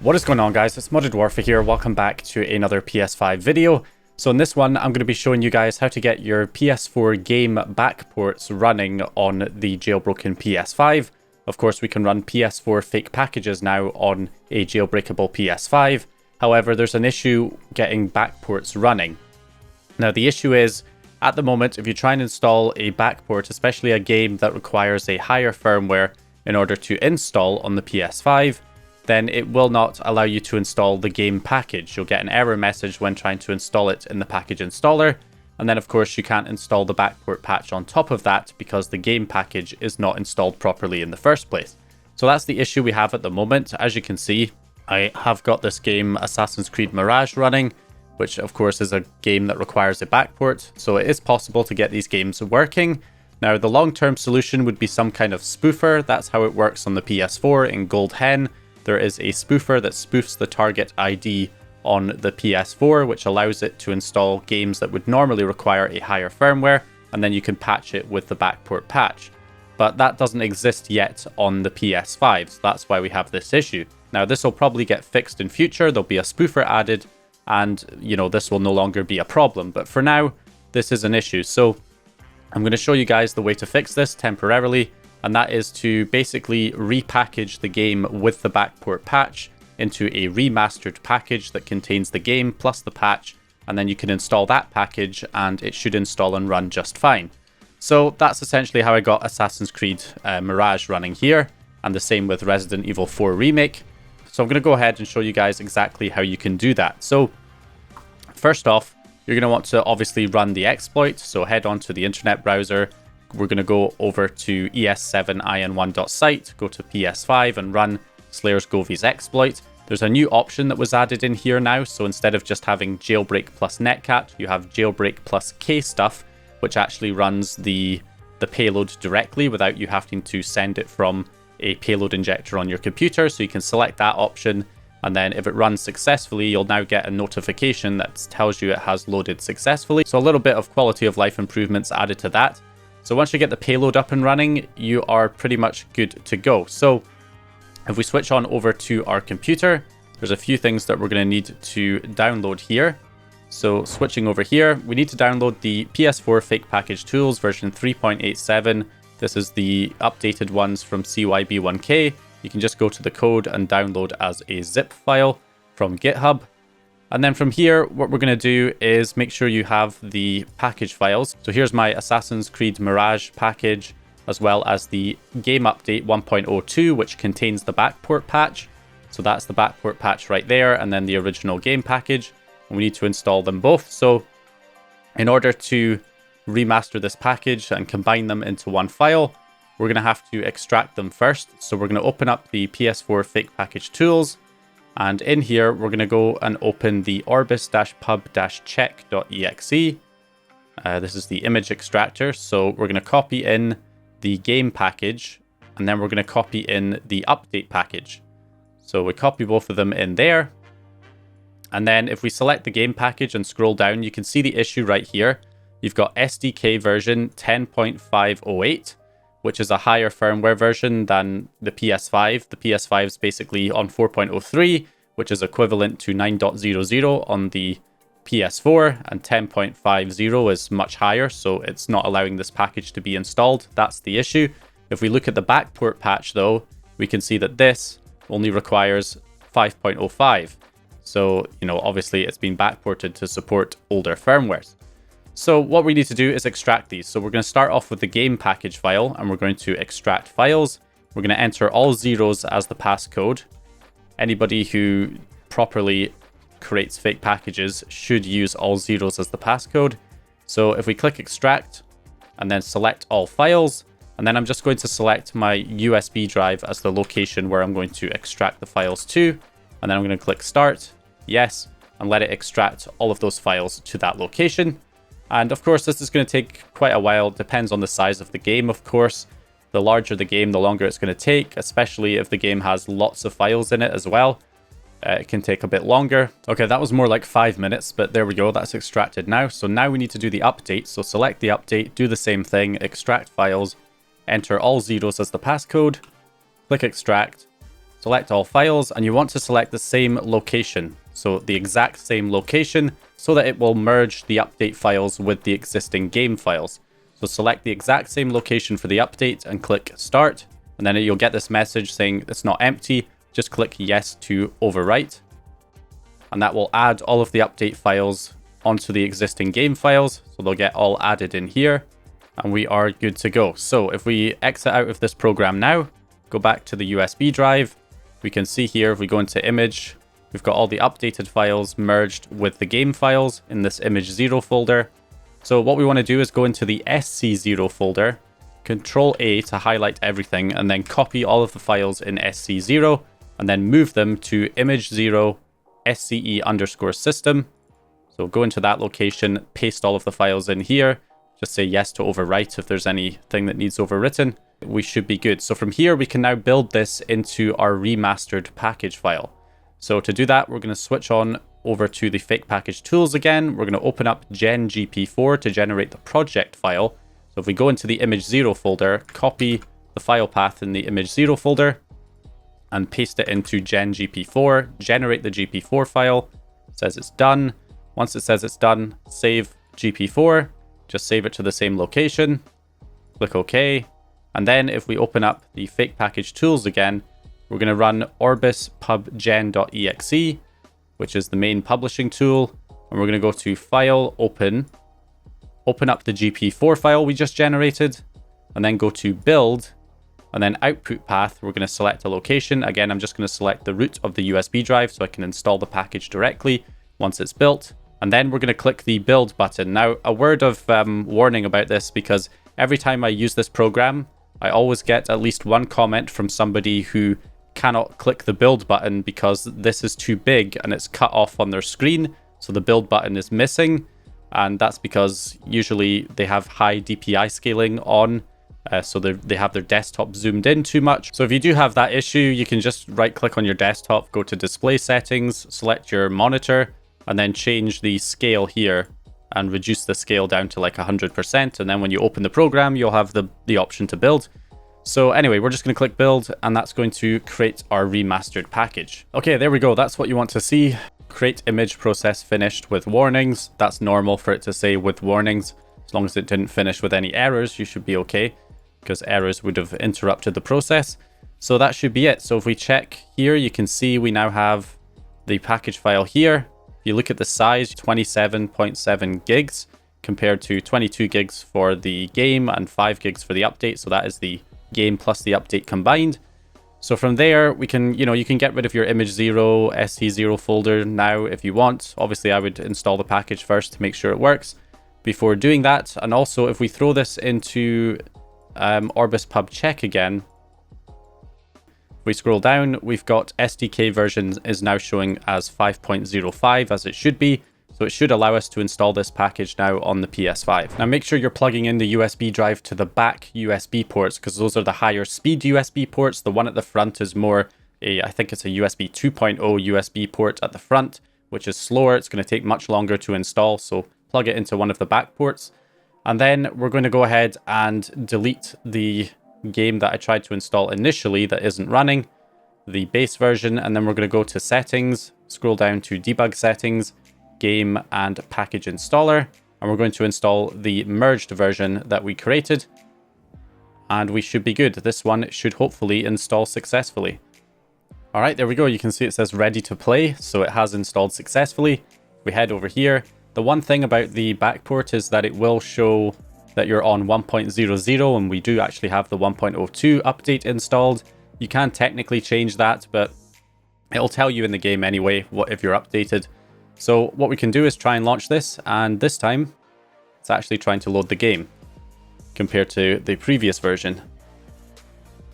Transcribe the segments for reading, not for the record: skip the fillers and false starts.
What is going on, guys? It's Modded Warfare here. Welcome back to another PS5 video. So in this one, I'm going to be showing you guys how to get your PS4 game backports running on the jailbroken PS5. Of course, we can run PS4 fake packages now on a jailbreakable PS5. However, there's an issue getting backports running. Now, the issue is, at the moment, if you try and install a backport, especially a game that requires a higher firmware in order to install on the PS5, then it will not allow you to install the game package. You'll get an error message when trying to install it in the package installer. And then, of course, you can't install the backport patch on top of that because the game package is not installed properly in the first place. So that's the issue we have at the moment. As you can see, I have got this game Assassin's Creed Mirage running, which of course is a game that requires a backport. So it is possible to get these games working. Now, the long-term solution would be some kind of spoofer. That's how it works on the PS4 in Gold Hen. There is a spoofer that spoofs the target ID on the PS4, which allows it to install games that would normally require a higher firmware, and then you can patch it with the backport patch. But that doesn't exist yet on the PS5, so that's why we have this issue. Now, this will probably get fixed in future. There'll be a spoofer added, and, you know, this will no longer be a problem. But for now, this is an issue. So I'm going to show you guys the way to fix this temporarily, and that is to basically repackage the game with the backport patch into a remastered package that contains the game plus the patch, and then you can install that package and it should install and run just fine. So that's essentially how I got Assassin's Creed Mirage running here, and the same with Resident Evil 4 Remake. So I'm going to go ahead and show you guys exactly how you can do that. So first off, you're going to want to obviously run the exploit, so head on to the internet browser. We're going to go over to es7in1.site, go to PS5 and run Slayer's Govies exploit. There's a new option that was added in here now, so instead of just having jailbreak plus netcat, you have jailbreak plus kstuff, which actually runs the payload directly without you having to send it from a payload injector on your computer. So you can select that option, and then if it runs successfully, you'll now get a notification that tells you it has loaded successfully. So a little bit of quality of life improvements added to that. So once you get the payload up and running, you are pretty much good to go. So if we switch on over to our computer, there's a few things that we're going to need to download here. So switching over here, we need to download the PS4 Fake Package Tools version 3.87. This is the updated ones from CYB1K. You can just go to the code and download as a zip file from GitHub. And then from here, what we're going to do is make sure you have the package files. So here's my Assassin's Creed Mirage package, as well as the game update 1.02, which contains the backport patch. So that's the backport patch right there, and then the original game package. And we need to install them both. So in order to remaster this package and combine them into one file, we're going to have to extract them first. So we're going to open up the PS4 Fake Package Tools. And in here, we're going to go and open the orbis-pub-check.exe. This is the image extractor. So we're going to copy in the game package, and then we're going to copy in the update package. So we copy both of them in there. And then if we select the game package and scroll down, you can see the issue right here. You've got SDK version 10.508. which is a higher firmware version than the PS5. The PS5 is basically on 4.03, which is equivalent to 9.00 on the PS4, and 10.50 is much higher, so it's not allowing this package to be installed. That's the issue. If we look at the backport patch, though, we can see that this only requires 5.05. So, you know, obviously it's been backported to support older firmwares. So what we need to do is extract these. So we're going to start off with the game package file, and we're going to extract files. We're going to enter all zeros as the passcode. Anybody who properly creates fake packages should use all zeros as the passcode. So if we click extract and then select all files, and then I'm just going to select my USB drive as the location where I'm going to extract the files to, and then I'm going to click start, yes, and let it extract all of those files to that location. And of course, this is going to take quite a while. It depends on the size of the game, of course. The larger the game, the longer it's going to take, especially if the game has lots of files in it as well. It can take a bit longer. Okay, that was more like 5 minutes, but there we go. That's extracted now. So now we need to do the update. So select the update, do the same thing, extract files, enter all zeros as the passcode, click extract, select all files, and you want to select the same location. So the exact same location, so that it will merge the update files with the existing game files. So select the exact same location for the update and click start. And then you'll get this message saying it's not empty. Just click yes to overwrite. And that will add all of the update files onto the existing game files. So they'll get all added in here. And we are good to go. So if we exit out of this program now, go back to the USB drive, we can see here, if we go into image, we've got all the updated files merged with the game files in this image0 folder. So what we want to do is go into the SC0 folder, Control A to highlight everything, and then copy all of the files in SC0, and then move them to image0 SCE_system. So go into that location, paste all of the files in here, just say yes to overwrite if there's anything that needs overwritten. We should be good. So from here, we can now build this into our remastered package file. So to do that, we're going to switch on over to the fake package tools again. We're going to open up GenGP4 to generate the project file. So if we go into the image0 folder, copy the file path in the image0 folder and paste it into GenGP4, generate the GP4 file. It says it's done. Once it says it's done, save GP4, just save it to the same location, click OK. And then if we open up the fake package tools again, we're going to run orbis pubgen.exe, which is the main publishing tool. And we're going to go to File, Open up the GP4 file we just generated, and then go to Build, and then Output Path, we're going to select a location. Again, I'm just going to select the root of the USB drive so I can install the package directly once it's built. And then we're going to click the Build button. Now, a word of warning about this, because every time I use this program, I always get at least one comment from somebody who cannot click the build button because this is too big and it's cut off on their screen. So the build button is missing. And that's because usually they have high DPI scaling on. So they have their desktop zoomed in too much. So if you do have that issue, you can just right click on your desktop, go to display settings, select your monitor, and then change the scale here and reduce the scale down to like 100%. And then when you open the program, you'll have the option to build. So anyway, we're just going to click build, and that's going to create our remastered package. Okay, there we go. That's what you want to see. Create image process finished with warnings. That's normal for it to say with warnings. As long as it didn't finish with any errors, you should be okay, because errors would have interrupted the process. So that should be it. So if we check here, you can see we now have the package file here. If you look at the size, 27.7 gigs compared to 22 gigs for the game and 5 gigs for the update. So that is the game plus the update combined. So from there, we can, you can get rid of your image0 SC0 folder now if you want. Obviously, I would install the package first to make sure it works before doing that. And also, if we throw this into Orbis pub check again, if we scroll down, we've got SDK version is now showing as 5.05 as it should be. So it should allow us to install this package now on the PS5. Now make sure you're plugging in the USB drive to the back USB ports, because those are the higher speed USB ports. The one at the front is more I think it's a USB 2.0 USB port at the front, which is slower. It's going to take much longer to install. So plug it into one of the back ports. And then we're going to go ahead and delete the game that I tried to install initially that isn't running, the base version. And then we're going to go to settings, scroll down to debug settings, game and package installer, and we're going to install the merged version that we created, and we should be good. This one should hopefully install successfully. All right, there we go. You can see it says ready to play, so it has installed successfully. We head over here. The one thing about the backport is that it will show that you're on 1.00, and we do actually have the 1.02 update installed. You can technically change that, but it'll tell you in the game anyway what if you're updated. So what we can do is try and launch this, and this time it's actually trying to load the game compared to the previous version.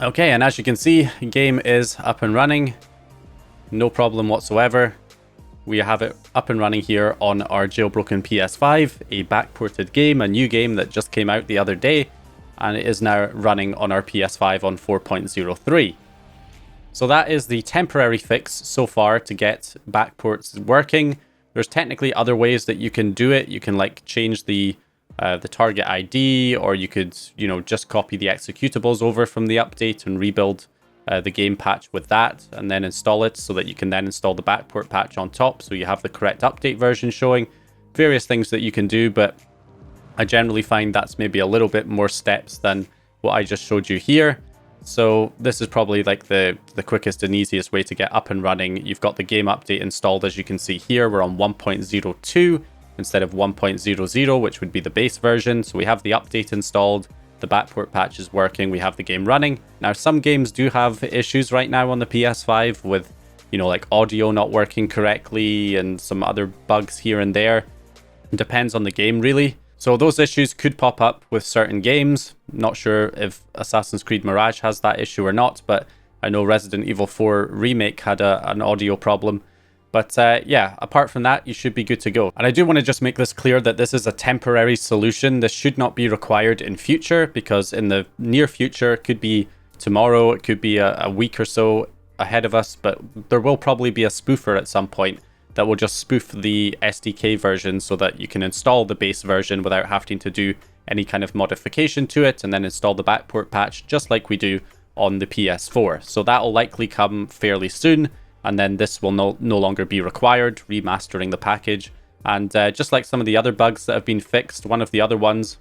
Okay, and as you can see, the game is up and running. No problem whatsoever. We have it up and running here on our jailbroken PS5, a backported game, a new game that just came out the other day, and it is now running on our PS5 on 4.03. So that is the temporary fix so far to get backports working. There's technically other ways that you can do it. You can like change the target ID, or you could, just copy the executables over from the update and rebuild the game patch with that and then install it so that you can then install the backport patch on top so you have the correct update version showing. Various things that you can do, but I generally find that's maybe a little bit more steps than what I just showed you here. So this is probably like the quickest and easiest way to get up and running. You've got the game update installed, as you can see here. We're on 1.02 instead of 1.00, which would be the base version. So we have the update installed. The backport patch is working. We have the game running. Now, some games do have issues right now on the PS5 with, you know, like audio not working correctly and some other bugs here and there. It depends on the game, really. So those issues could pop up with certain games. Not sure if Assassin's Creed Mirage has that issue or not, but I know Resident Evil 4 Remake had an audio problem. But yeah, apart from that, you should be good to go. And I do want to just make this clear that this is a temporary solution. This should not be required in future, because in the near future, it could be tomorrow, it could be a week or so ahead of us, but there will probably be a spoofer at some point that will just spoof the SDK version so that you can install the base version without having to do any kind of modification to it, and then install the backport patch just like we do on the PS4. So that will likely come fairly soon, and then this will no longer be required, remastering the package. And just like some of the other bugs that have been fixed, one of the other ones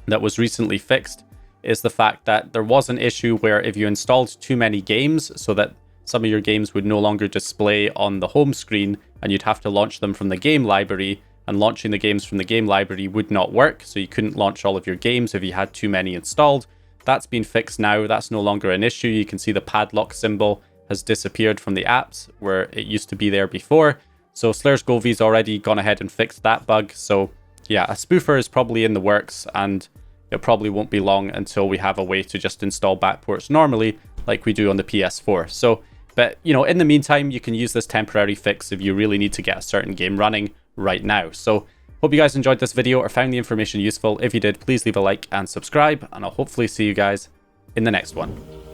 that was recently fixed is the fact that there was an issue where if you installed too many games, so that some of your games would no longer display on the home screen and you'd have to launch them from the game library, and launching the games from the game library would not work, so you couldn't launch all of your games if you had too many installed. That's been fixed now. That's no longer an issue. You can see the padlock symbol has disappeared from the apps where it used to be there before. So Slayer's Golvy's already gone ahead and fixed that bug. So yeah, a spoofer is probably in the works, and it probably won't be long until we have a way to just install backports normally like we do on the PS4. So, but you know, in the meantime, you can use this temporary fix if you really need to get a certain game running right now. So hope you guys enjoyed this video or found the information useful. If you did, please leave a like and subscribe, and I'll hopefully see you guys in the next one.